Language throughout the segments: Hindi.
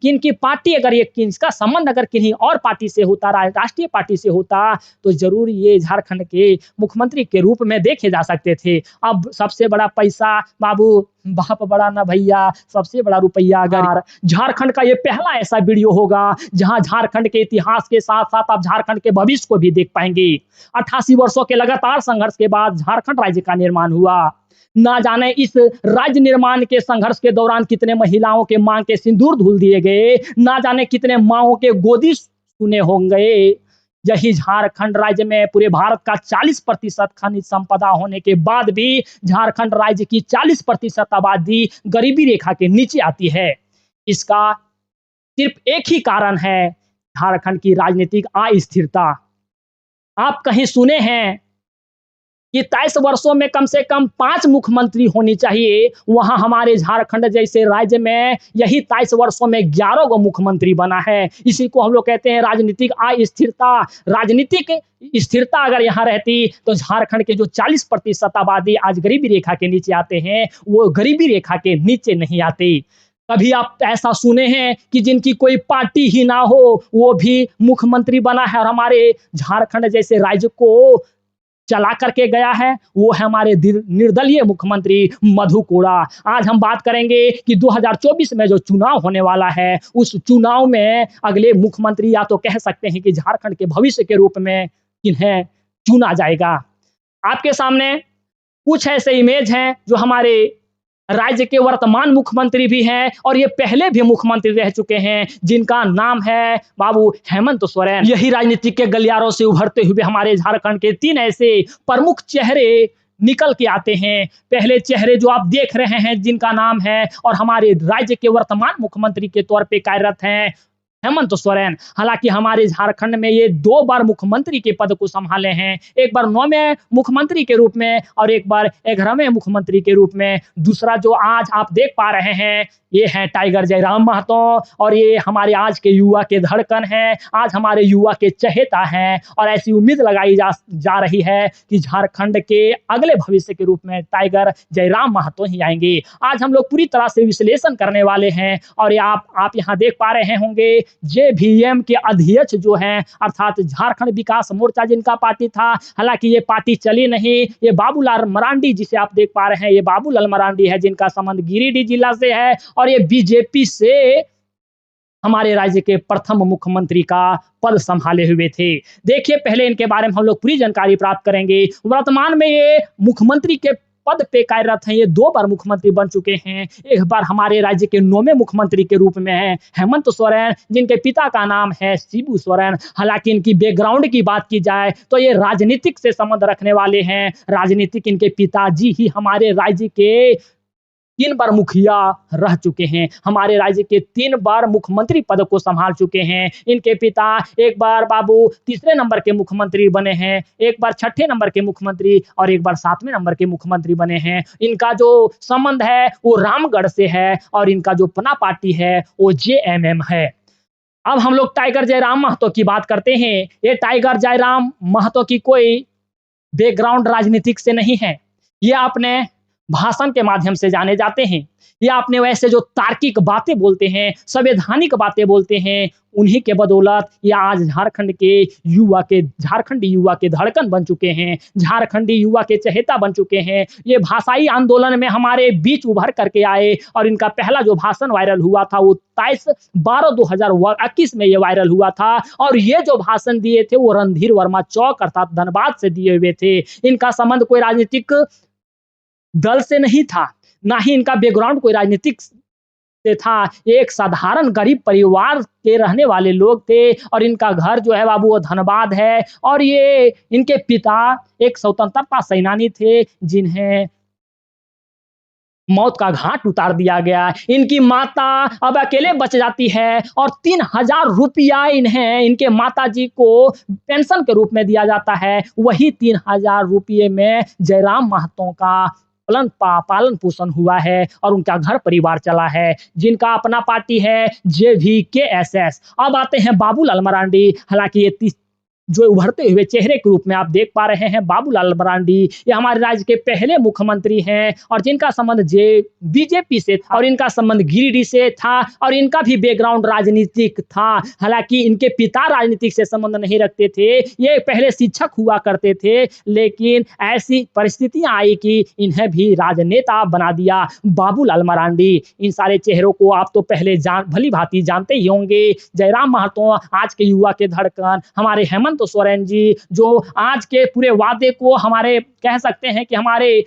किनकी पार्टी अगर ये किसका संबंध अगर किन्हीं और पार्टी से होता, राष्ट्रीय पार्टी से होता, तो ज़रूर ये झारखंड के मुख्यमंत्री के रूप में देखे जा सकते थे। अब सबसे बड़ा पैसा बाबू, बाप बड़ा ना भैया, सबसे बड़ा रुपया अगर झारखंड का ये पहला ऐसा वीडियो होगा, जहां झारखंड के इतिहास के साथ-साथ आप झारखंड के भविष्य को भी देख पाएँगे। 88 वर्षों के लगातार संघर्ष के बाद झारखंड राज्य का निर्माण हुआ। ना जाने इस राज्य निर्माण के संघर्ष के दौरान कितने महिलाओं के मांग के सिंदूर धुल दिए गए, ना जाने कितने माँओं के गोदी सुने होंगे। यही झारखंड राज्य में पूरे भारत का 40% खनिज संपदा होने के बाद भी झारखंड राज्य की 40% आबादी गरीबी रेखा के नीचे आती है। इसका सिर्फ एक ही कारण है, झारखंड की राजनीतिक अस्थिरता। आप कहीं सुने हैं कि 23 वर्षों में कम से कम 5 मुख्यमंत्री होनी चाहिए, वहाँ हमारे झारखंड जैसे राज्य में यही 23 वर्षों में 11 गो मुख्यमंत्री बना है। इसी को हम लोग कहते हैं राजनीतिक अस्थिरता। राजनीतिक स्थिरता अगर यहाँ रहती, तो झारखंड के जो 40% आबादी आज गरीबी रेखा के नीचे आते हैं, वो गरीबी रेखा के नीचे नहीं आते। कभी आप ऐसा सुने हैं कि जिनकी कोई पार्टी ही ना हो, वो भी मुख्यमंत्री बना है और हमारे झारखंड जैसे राज्य को चला करके गया है? वो है हमारे निर्दलीय मुख्यमंत्री मधु कोड़ा। आज हम बात करेंगे कि 2024 में जो चुनाव होने वाला है, उस चुनाव में अगले मुख्यमंत्री या तो कह सकते हैं कि झारखंड के भविष्य के रूप में किन्हें चुना जाएगा। आपके सामने कुछ ऐसे इमेज हैं जो हमारे राज्य के वर्तमान मुख्यमंत्री भी हैं और ये पहले भी मुख्यमंत्री रह चुके हैं, जिनका नाम है बाबू हेमंत सोरेन। यही राजनीति के गलियारों से उभरते हुए हमारे झारखंड के 3 ऐसे प्रमुख चेहरे निकल के आते हैं। पहले चेहरे जो आप देख रहे हैं, जिनका नाम है और हमारे राज्य के वर्तमान मुख्यमंत्री के तौर पे कार्यरत हैं हेमंत सोरेन। हालांकि हमारे झारखंड में ये 2 बार मुख्यमंत्री के पद को संभाले हैं, एक बार 9वें मुख्यमंत्री के रूप में और एक बार 11वें मुख्यमंत्री के रूप में। दूसरा जो आज आप देख पा रहे हैं, ये है टाइगर जयराम महतो और ये हमारे आज के युवा के धड़कन हैं, आज हमारे युवा के चहेता हैं और ऐसी उम्मीद लगाई जा रही है कि झारखंड के अगले भविष्य के रूप में टाइगर जयराम महतो ही आएंगे। आज हम लोग पूरी तरह से विश्लेषण करने वाले हैं और ये आप यहाँ देख पा रहे होंगे, जेवीएम के अध्यक्ष जो हैं, अर्थात झारखंड विकास मोर्चा जिनका पार्टी था, हालांकि ये पार्टी चली नहीं। ये बाबूलाल मरांडी जिसे आप देख पा रहे हैं, ये बाबूलाल मरांडी है, जिनका संबंध गिरिडीह जिला से है और ये बीजेपी से हमारे राज्य के प्रथम मुख्यमंत्री का पद संभाले हुए थे। देखिए, पहले इनके बारे में हम लोग पूरी जानकारी प्राप्त करेंगे। वर्तमान में ये मुख्यमंत्री के पद पे कार्यरत हैं। ये 2 बार मुख्यमंत्री बन चुके हैं। एक बार हमारे राज्य के 9वें मुख्यमंत्री के रूप में हैं हेमंत सोरेन, जिनके पिता का नाम है शिबू सोरेन। हालांकि इनकी बैकग्राउंड की बात की जाए तो ये राजनीतिक से संबंध रखने वाले हैं। राजनीतिक इनके पिताजी ही हमारे राज्य के 3 बार मुखिया रह चुके हैं, हमारे राज्य के 3 बार मुख्यमंत्री पद को संभाल चुके हैं। इनके पिता एक बार बाबू 3रे नंबर के मुख्यमंत्री बने हैं, एक बार 6ठे नंबर के मुख्यमंत्री और एक बार 7वें नंबर के मुख्यमंत्री बने हैं। इनका जो संबंध है वो रामगढ़ से है और इनका जो पना पार्टी है वो जेएमएम है। अब हम लोग टाइगर जयराम महतो की बात करते हैं। ये टाइगर जयराम महतो की कोई बैकग्राउंड राजनीतिक से नहीं है। ये अपने भाषण के माध्यम से जाने जाते हैं। ये अपने वैसे जो तार्किक बातें बोलते हैं, संवैधानिक बातें बोलते हैं, उन्हीं के बदौलत ये आज झारखंडी युवा के धड़कन बन चुके हैं, झारखंडी युवा के चहेता बन चुके हैं। ये भाषाई आंदोलन में हमारे बीच उभर करके आए और इनका पहला जो भाषण वायरल हुआ था वो 23/12/2021 में ये वायरल हुआ था और ये जो भाषण दिए थे वो रणधीर वर्मा चौक अर्थात धनबाद से दिए हुए थे। इनका संबंध कोई राजनीतिक दल से नहीं था, ना ही इनका बैकग्राउंड कोई राजनीतिक से था। एक साधारण गरीब परिवार के रहने वाले लोग थे और इनका घर जो है बाबू वो धनबाद है और ये इनके पिता एक स्वतंत्रता सेनानी थे, जिन्हें मौत का घाट उतार दिया गया। इनकी माता अब अकेले बच जाती है और 3000 रुपया इन्हें इनके माताजी को पेंशन के रूप में दिया जाता है। वही 3000 रुपये में जयराम महतो का पालन पोषण हुआ है और उनका घर परिवार चला है, जिनका अपना पार्टी है जेवीकेएसएस। अब आते हैं बाबूलाल मरांडी। हालांकि ये जो उभरते हुए चेहरे के रूप में आप देख पा रहे हैं बाबूलाल मरांडी। ये हमारे राज्य के पहले मुख्यमंत्री हैं और जिनका संबंध जे बीजेपी से था और इनका संबंध गिरिडीह से था और इनका भी बैकग्राउंड राजनीतिक था। हालांकि इनके पिता राजनीतिक से संबंध नहीं रखते थे, ये पहले शिक्षक हुआ करते थे, लेकिन ऐसी परिस्थितियां आई कि इन्हें भी राजनेता बना दिया बाबूलाल मरांडी। इन सारे चेहरों को आप तो पहले भली भांति जानते ही होंगे। जयराम महतो आज के युवा के धड़कन, हमारे हेमंत सोरेन जी जो आज के पूरे वादे को हमारे कह सकते हैं कि हमारे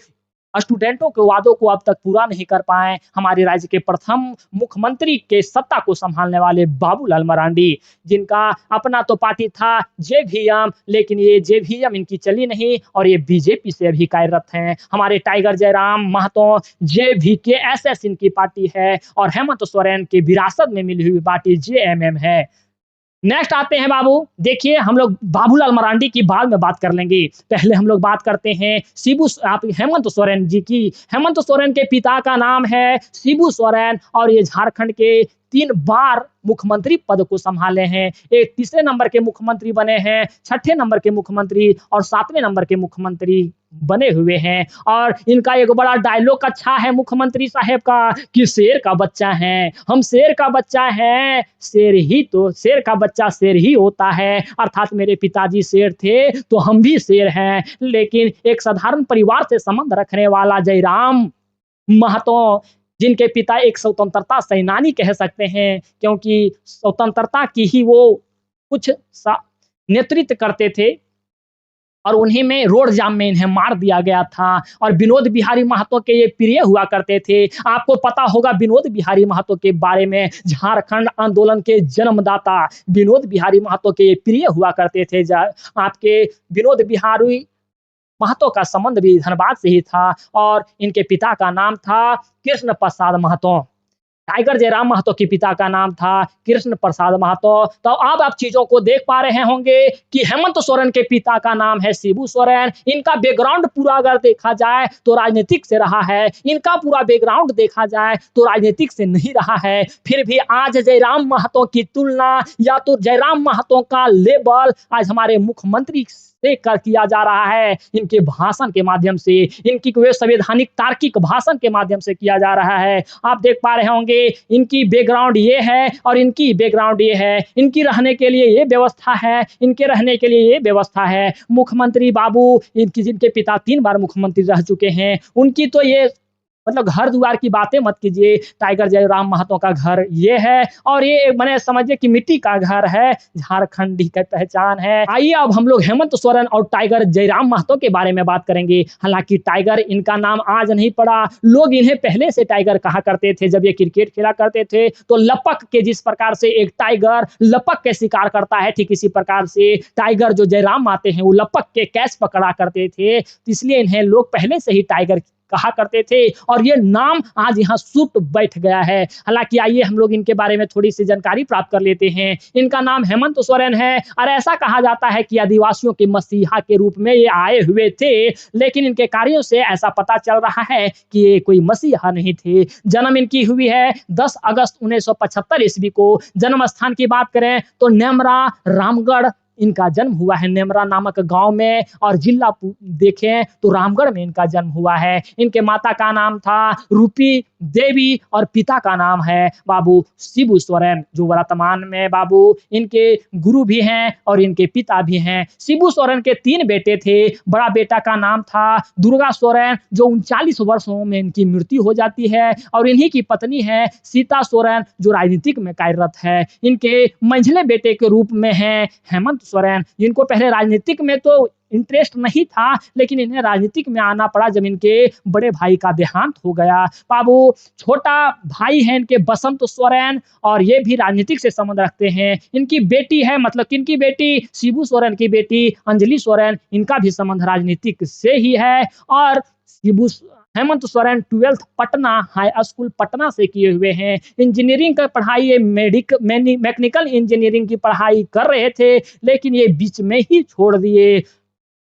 स्टूडेंटों के वादों को अब तक पूरा नहीं कर पाए, हमारे राज्य के प्रथम मुख्यमंत्री के सत्ता को संभालने वाले बाबूलाल मरांडी, जिनका अपना तो पार्टी था जेवीएम, लेकिन ये जेवीएम इनकी चली नहीं और ये बीजेपी से अभी कार्यरत हैं। हमारे टाइगर जयराम महतो जेवीकेएसएस इनकी पार्टी है और हेमंत सोरेन की विरासत में मिली हुई पार्टी जेएमएम है। नेक्स्ट आते हैं बाबू, देखिए हम लोग बाबूलाल मरांडी की बाद में बात कर लेंगे, पहले हम लोग बात करते हैं आप हेमंत सोरेन जी की। हेमंत सोरेन के पिता का नाम है शिबू सोरेन और ये झारखंड के 3 बार मुख्यमंत्री पद को संभाले हैं। एक तीसरे नंबर के मुख्यमंत्री बने हैं, छठे नंबर के मुख्यमंत्री और 7वें नंबर के मुख्यमंत्री बने हुए हैं। और इनका एक बड़ा डायलॉग अच्छा है मुख्यमंत्री साहब का कि शेर का बच्चा है, हम शेर का बच्चा है, शेर का बच्चा शेर ही होता है, अर्थात मेरे पिताजी शेर थे तो हम भी शेर हैं। लेकिन एक साधारण परिवार से संबंध रखने वाला जयराम महतो, जिनके पिता एक स्वतंत्रता सेनानी कह सकते हैं, क्योंकि स्वतंत्रता की ही वो कुछ नेतृत्व करते थे और उन्हीं में रोड जाम में इन्हें मार दिया गया था। और विनोद बिहारी महतो के ये प्रिय हुआ करते थे। आपको पता होगा विनोद बिहारी महतो के बारे में, झारखंड आंदोलन के जन्मदाता विनोद बिहारी महतो के ये प्रिय हुआ करते थे। आपके विनोद बिहारी महतो का संबंध भी धनबाद से ही था और इनके पिता का नाम था कृष्ण प्रसाद महतो। टाइगर जयराम महतो के पिता का नाम था कृष्ण प्रसाद महतो। तो अब आप चीजों को देख पा रहे होंगे कि हेमंत सोरेन के पिता का नाम है शिबू सोरेन। इनका बैकग्राउंड पूरा अगर देखा जाए तो राजनीतिक से रहा है, इनका पूरा बैकग्राउंड देखा जाए तो राजनीतिक से नहीं रहा है। फिर भी आज जयराम महतो की तुलना या तो जयराम महतो का लेबल आज हमारे मुख्यमंत्री से किया जा रहा है, इनके भाषण के माध्यम से, इनकी वे संवैधानिक तार्किक भाषण के माध्यम से किया जा रहा है। आप देख पा रहे होंगे इनकी बैकग्राउंड ये है और इनकी बैकग्राउंड ये है, इनकी रहने के लिए ये व्यवस्था है, इनके रहने के लिए ये व्यवस्था है। मुख्यमंत्री बाबू इनकी, जिनके पिता 3 बार मुख्यमंत्री रह चुके हैं, उनकी तो ये मतलब घर द्वार की बातें मत कीजिए। टाइगर जयराम महतो का घर ये है और ये मैंने समझिए कि मिट्टी का घर है, झारखंडी की पहचान है। आइए अब हम लोग हेमंत सोरेन और टाइगर जयराम महतो के बारे में बात करेंगे। हालांकि टाइगर इनका नाम आज नहीं पड़ा, लोग इन्हें पहले से टाइगर कहा करते थे। जब ये क्रिकेट खेला करते थे तो लपक के, जिस प्रकार से एक टाइगर लपक के शिकार करता है, ठीक इसी प्रकार से टाइगर जो जयराम आते हैं वो लपक के कैच पकड़ा करते थे, इसलिए इन्हें लोग पहले से ही टाइगर कहा करते थे और ये नाम आज यहाँ सूट बैठ गया है। हालांकि आइए हम लोग इनके बारे में थोड़ी सी जानकारी प्राप्त कर लेते हैं। इनका नाम हेमंत सोरेन है और ऐसा कहा जाता है कि आदिवासियों के मसीहा के रूप में ये आए हुए थे, लेकिन इनके कार्यों से ऐसा पता चल रहा है कि ये कोई मसीहा नहीं थे। जन्म इनकी हुई है 10 अगस्त 1975 ईस्वी को। जन्म स्थान की बात करें तो नेमरा रामगढ़ इनका जन्म हुआ है, नेमरा नामक गांव में, और जिला देखें तो रामगढ़ में इनका जन्म हुआ है। इनके माता का नाम था रूपी देवी और पिता का नाम है बाबू शिबू सोरेन, जो वर्तमान में बाबू इनके गुरु भी हैं और इनके पिता भी हैं। शिबू सोरेन के 3 बेटे थे। बड़ा बेटा का नाम था दुर्गा सोरेन, जो 39 वर्षों में इनकी मृत्यु हो जाती है, और इन्हीं की पत्नी है सीता सोरेन, जो राजनीतिक में कार्यरत है। इनके मंझले बेटे के रूप में हैं हेमंत सोरेन, जिनको पहले राजनीतिक में तो इंटरेस्ट नहीं था, लेकिन इन्हें राजनीतिक में आना पड़ा जब इनके बड़े भाई का देहांत हो गया। बाबू छोटा भाई है इनके बसंत सोरेन, और ये भी राजनीतिक से संबंध रखते हैं। इनकी बेटी है, मतलब किनकी बेटी, शिबू सोरेन की बेटी अंजलि सोरेन, इनका भी संबंध राजनीतिक से ही है। और Hemant Soren 12th Patna high school Patna से किए हुए हैं। इंजीनियरिंग का पढ़ाई, ये मैकेनिकल इंजीनियरिंग की पढ़ाई कर रहे थे, लेकिन ये बीच में ही छोड़ दिए।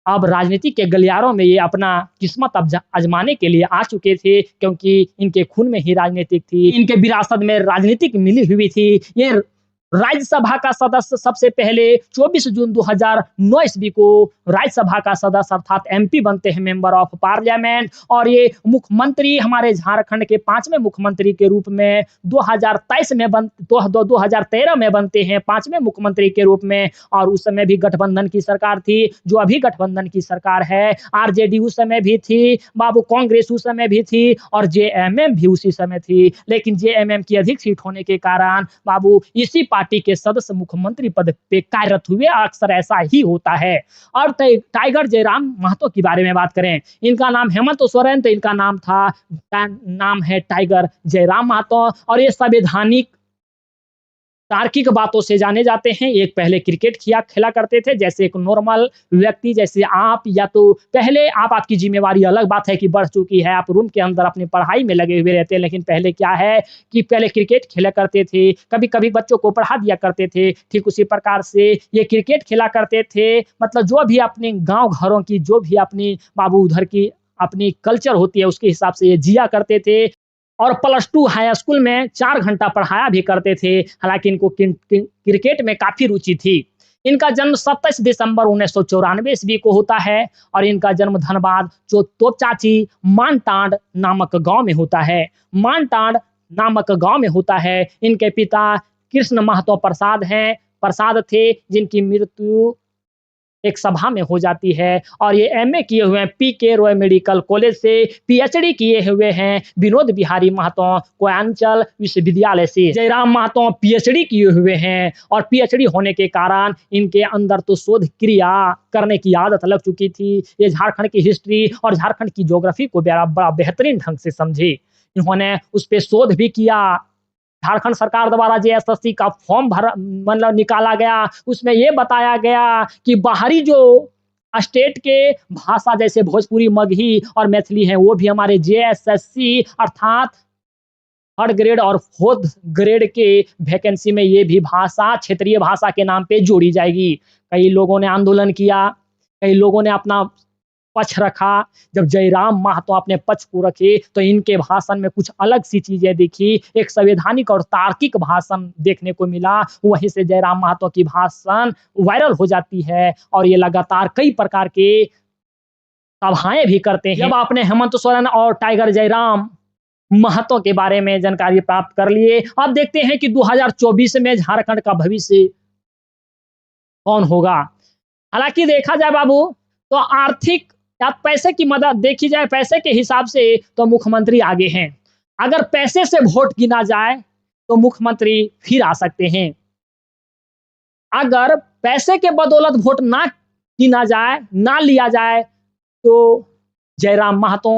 अब राजनीति के गलियारों में ये अपना किस्मत आजमाने के लिए आ चुके थे, क्योंकि इनके खून में ही राजनीतिक थी, इनके विरासत में राजनीतिक मिली हुई थी। ये राज्यसभा का सदस्य सबसे पहले 24 जून 2009 ईस्वी को राज्यसभा का सदस्य अर्थात एमपी बनते हैं, मेंबर ऑफ पार्लियामेंट। और ये मुख्यमंत्री हमारे झारखंड के 5वें मुख्यमंत्री के रूप में 2023 में 2013 में बनते हैं, 5वें मुख्यमंत्री के रूप में। और उस समय भी गठबंधन की सरकार थी, जो अभी गठबंधन की सरकार है। आरजेडी उस समय भी थी बाबू, कांग्रेस उस समय भी थी, और जेएमएम भी उसी समय थी। लेकिन जेएमएम की अधिक सीट होने के कारण बाबू इसी पार्टी के सदस्य मुख्यमंत्री पद पे कार्यरत हुए। अक्सर ऐसा ही होता है। और टाइगर जयराम महतो के बारे में बात करें, इनका नाम हेमंत सोरेन, तो इनका नाम है टाइगर जयराम महतो। और ये संवैधानिक तार्किक बातों से जाने जाते हैं। एक पहले क्रिकेट खेला करते थे जैसे एक नॉर्मल व्यक्ति, जैसे आप। या तो पहले आपकी जिम्मेवारी, अलग बात है कि बढ़ चुकी है, आप रूम के अंदर अपनी पढ़ाई में लगे हुए रहते हैं। लेकिन पहले क्या है कि पहले क्रिकेट खेला करते थे, कभी कभी बच्चों को पढ़ा दिया करते थे। ठीक उसी प्रकार से ये क्रिकेट खेला करते थे। मतलब जो भी अपने गाँव घरों की, जो भी अपनी बाबू उधर की अपनी कल्चर होती है, उसके हिसाब से ये जिया करते थे। और +2 हाई स्कूल में 4 घंटा पढ़ाया भी करते थे। हालाँकि इनको क्रिकेट में काफ़ी रुचि थी। इनका जन्म 27 दिसंबर 1994 ईस्वी को होता है। और इनका जन्म धनबाद जो तोपचाची मानटांड नामक गाँव में होता है। मानटांड नामक गाँव में होता है। इनके पिता कृष्ण महतो प्रसाद थे, जिनकी मृत्यु एक सभा में हो जाती है। और ये एमए किए हुए हैं पीके रॉय मेडिकल कॉलेज से, पीएचडी किए हुए हैं विनोद बिहारी महतो कोयंचल विश्वविद्यालय से। जयराम महतो पीएचडी किए हुए हैं, और पीएचडी होने के कारण इनके अंदर तो शोध क्रिया करने की आदत लग चुकी थी। ये झारखंड की हिस्ट्री और झारखंड की ज्योग्राफी को बड़ा बेहतरीन ढंग से समझे। इन्होंने उस पे शोध भी किया। झारखंड सरकार द्वारा जेएसएससी का फॉर्म मतलब निकाला गया। उसमें ये बताया गया कि बाहरी जो स्टेट के भाषा जैसे भोजपुरी, मगही और मैथिली हैं, वो भी हमारे जेएसएससी अर्थात 3rd ग्रेड और 4th ग्रेड के वैकेंसी में ये भी भाषा क्षेत्रीय भाषा के नाम पे जोड़ी जाएगी। कई लोगों ने आंदोलन किया, कई लोगों ने अपना पक्ष रखा। जब जयराम महतो अपने पक्ष को रखे तो इनके भाषण में कुछ अलग सी चीजें दिखी। एक संवैधानिक और तार्किक भाषण देखने को मिला। वहीं से जयराम महतो की भाषण वायरल हो जाती है, और ये लगातार कई प्रकार के सभाएं भी करते हैं। जब आपने हेमंत सोरेन और टाइगर जयराम महतो के बारे में जानकारी प्राप्त कर लिए, अब देखते हैं कि 2024 में झारखंड का भविष्य कौन होगा। हालांकि देखा जाए बाबू, तो आर्थिक या पैसे की मदद देखी जाए, पैसे के हिसाब से तो मुख्यमंत्री आगे हैं। अगर पैसे से वोट गिना जाए तो मुख्यमंत्री फिर आ सकते हैं। अगर पैसे के बदौलत वोट ना गिना जाए, ना लिया जाए, तो जयराम महतो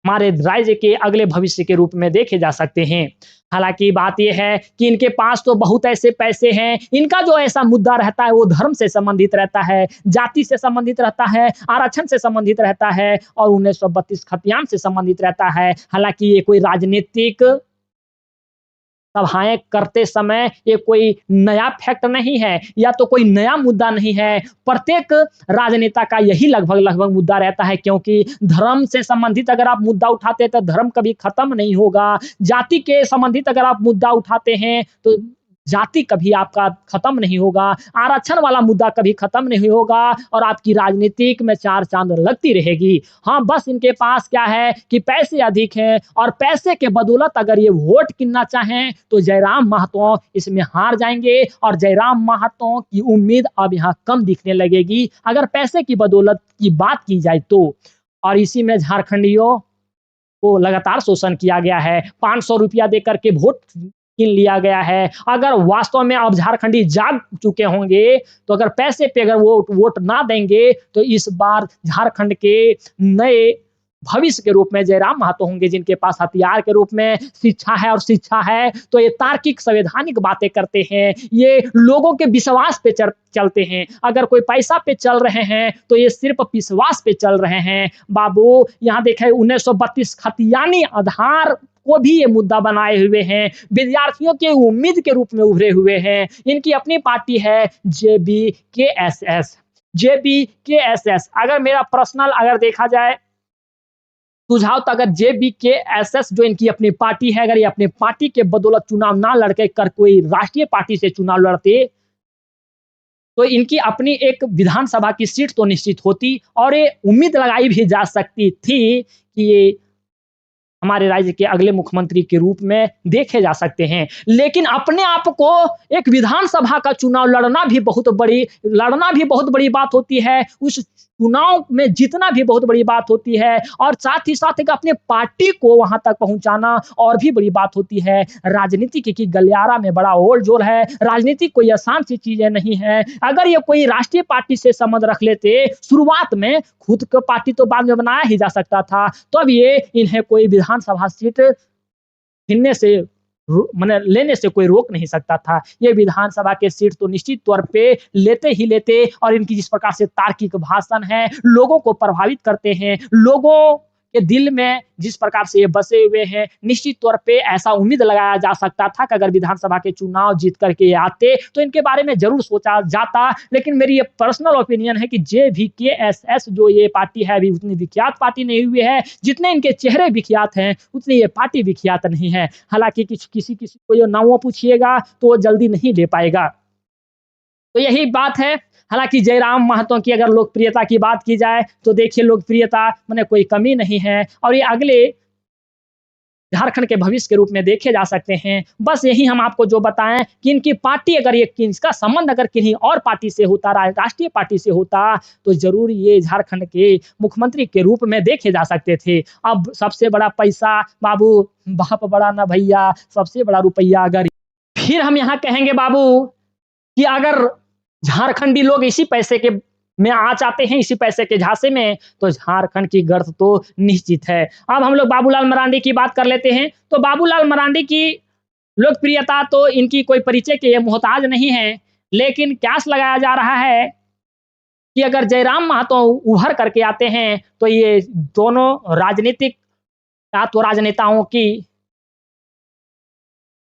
हमारे राज्य के अगले भविष्य के रूप में देखे जा सकते हैं। हालांकि बात यह है कि इनके पास तो बहुत ऐसे पैसे हैं। इनका जो ऐसा मुद्दा रहता है वो धर्म से संबंधित रहता है, जाति से संबंधित रहता है, आरक्षण से संबंधित रहता है, और 1932 खतियान से संबंधित रहता है। हालांकि ये कोई राजनीतिक सभाएं करते समय ये कोई नया फैक्ट नहीं है, या तो कोई नया मुद्दा नहीं है। प्रत्येक राजनेता का यही लगभग मुद्दा रहता है, क्योंकि धर्म से संबंधित अगर आप मुद्दा उठाते हैं तो धर्म कभी खत्म नहीं होगा। जाति के संबंधित अगर आप मुद्दा उठाते हैं तो जाति कभी आपका खत्म नहीं होगा। आरक्षण वाला मुद्दा कभी खत्म नहीं होगा, और आपकी राजनीतिक में 4 चांद लगती रहेगी। हाँ, बस इनके पास क्या है कि पैसे अधिक हैं, और पैसे के बदौलत अगर ये वोट गिनना चाहें तो जयराम महतो इसमें हार जाएंगे, और जयराम महतो की उम्मीद अब यहाँ कम दिखने लगेगी अगर पैसे की बदौलत की बात की जाए तो। और इसी में झारखंडियों को लगातार शोषण किया गया है। 500 रुपया देकर के वोट छीन लिया गया है। अगर वास्तव में अब झारखंडी जाग चुके होंगे, तो अगर पैसे पे अगर वोट ना देंगे तो इस बार झारखंड के नए भविष्य के रूप में जयराम महतो होंगे, जिनके पास हथियार के रूप में शिक्षा है। और शिक्षा है तो ये तार्किक संवैधानिक बातें करते हैं, ये लोगों के विश्वास पे चलते हैं। अगर कोई पैसा पे चल रहे हैं तो ये सिर्फ विश्वास पे चल रहे हैं। बाबू यहाँ देखे 1932 खतियानी आधार को भी ये मुद्दा बनाए हुए हैं, विद्यार्थियों के उम्मीद के रूप में उभरे हुए हैं। इनकी अपनी पार्टी है जेबीकेएसएस। अगर मेरा पर्सनल अगर देखा जाए सुझाव तो अगर जेबीकेएसएस जो इनकी अपनी पार्टी है, अगर ये अपनी पार्टी के बदौलत चुनाव ना लड़के कर कोई राष्ट्रीय पार्टी से चुनाव लड़ते, तो इनकी अपनी एक विधानसभा की सीट तो निश्चित होती और ये उम्मीद लगाई भी जा सकती थी कि ये हमारे राज्य के अगले मुख्यमंत्री के रूप में देखे जा सकते हैं। लेकिन अपने आप को एक विधानसभा का चुनाव लड़ना भी बहुत बड़ी बात होती है। उस चुनाव में जीतना भी बहुत बड़ी बात होती है और साथ ही साथ एक अपने पार्टी को वहाँ तक पहुँचाना और भी बड़ी बात होती है। राजनीति की गलियारा में बड़ा ओल-जोल है। राजनीति कोई आसान सी चीज़ें नहीं है। अगर ये कोई राष्ट्रीय पार्टी से संबंध रख लेते, शुरुआत में खुद का पार्टी तो बाद में बनाया ही जा सकता था। तब ये इन्हें कोई विधानसभा सीट छीनने से माने लेने से कोई रोक नहीं सकता था। ये विधानसभा के सीट तो निश्चित तौर पे लेते ही लेते और इनकी जिस प्रकार से तार्किक भाषण है, लोगों को प्रभावित करते हैं, लोगों के दिल में जिस प्रकार से ये बसे हुए हैं, निश्चित तौर पे ऐसा उम्मीद लगाया जा सकता था कि अगर विधानसभा के चुनाव जीत करके ये आते, तो इनके बारे में ज़रूर सोचा जाता। लेकिन मेरी ये पर्सनल ओपिनियन है कि जेबीकेएसएस जो ये पार्टी है, अभी उतनी विख्यात पार्टी नहीं हुई है। जितने इनके चेहरे विख्यात हैं, उतनी ये पार्टी विख्यात नहीं है। हालाँकि किसी को ये नाम पूछिएगा, तो वो जल्दी नहीं ले पाएगा। तो यही बात है। हालाँकि जयराम महतो की अगर लोकप्रियता की बात की जाए, तो देखिए लोकप्रियता माने कोई कमी नहीं है और ये अगले झारखंड के भविष्य के रूप में देखे जा सकते हैं। बस यही हम आपको जो बताएँ कि इनकी पार्टी अगर ये इनका संबंध अगर किन्हीं और पार्टी से होता, राष्ट्रीय पार्टी से होता, तो ज़रूर ये झारखंड के मुख्यमंत्री के रूप में देखे जा सकते थे। अब सबसे बड़ा पैसा बाबू, बाप बड़ा ना भैया, सबसे बड़ा रुपया अगर फिर हम यहाँ कहेंगे बाबू कि अगर झारखंडी लोग इसी पैसे के में आ जाते हैं, इसी पैसे के झांसे में, तो झारखंड की गर्त तो निश्चित है। अब हम लोग बाबूलाल मरांडी की बात कर लेते हैं। तो बाबूलाल मरांडी की लोकप्रियता तो इनकी कोई परिचय के मोहताज नहीं है, लेकिन कयास लगाया जा रहा है कि अगर जयराम महतो उभर करके आते हैं, तो ये दोनों राजनेताओं की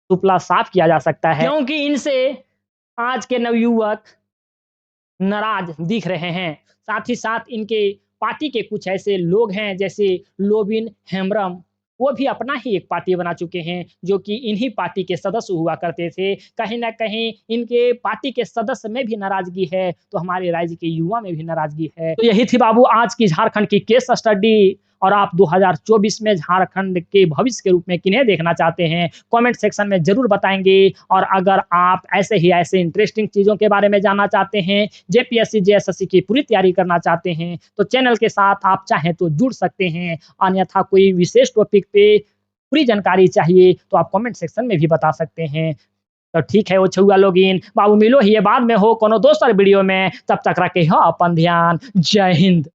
सुपला साफ किया जा सकता है, क्योंकि इनसे आज के नवयुवक नाराज दिख रहे हैं। साथ ही साथ इनके पार्टी के कुछ ऐसे लोग हैं जैसे लोबिन हेम्ब्रम, वो भी अपना ही एक पार्टी बना चुके हैं, जो कि इन्हीं पार्टी के सदस्य हुआ करते थे। कहीं न कहीं इनके पार्टी के सदस्य में भी नाराज़गी है, तो हमारे राज्य के युवा में भी नाराज़गी है। तो यही थी बाबू आज की झारखंड की केस स्टडी और आप 2024 में झारखंड के भविष्य के रूप में किन्हें देखना चाहते हैं, कमेंट सेक्शन में ज़रूर बताएँगे। और अगर आप ऐसे इंटरेस्टिंग चीज़ों के बारे में जानना चाहते हैं, जेपीएससी, जेएसएससी की पूरी तैयारी करना चाहते हैं, तो चैनल के साथ आप चाहें तो जुड़ सकते हैं। अन्यथा कोई विशेष टॉपिक पे पूरी जानकारी चाहिए, तो आप कमेंट सेक्शन में भी बता सकते हैं। तो ठीक है, वो छुआ लोगिन बाबू मिलो ही बाद में हो कोनो दोसर वीडियो में, तब तक रखे हो अपन ध्यान। जय हिंद।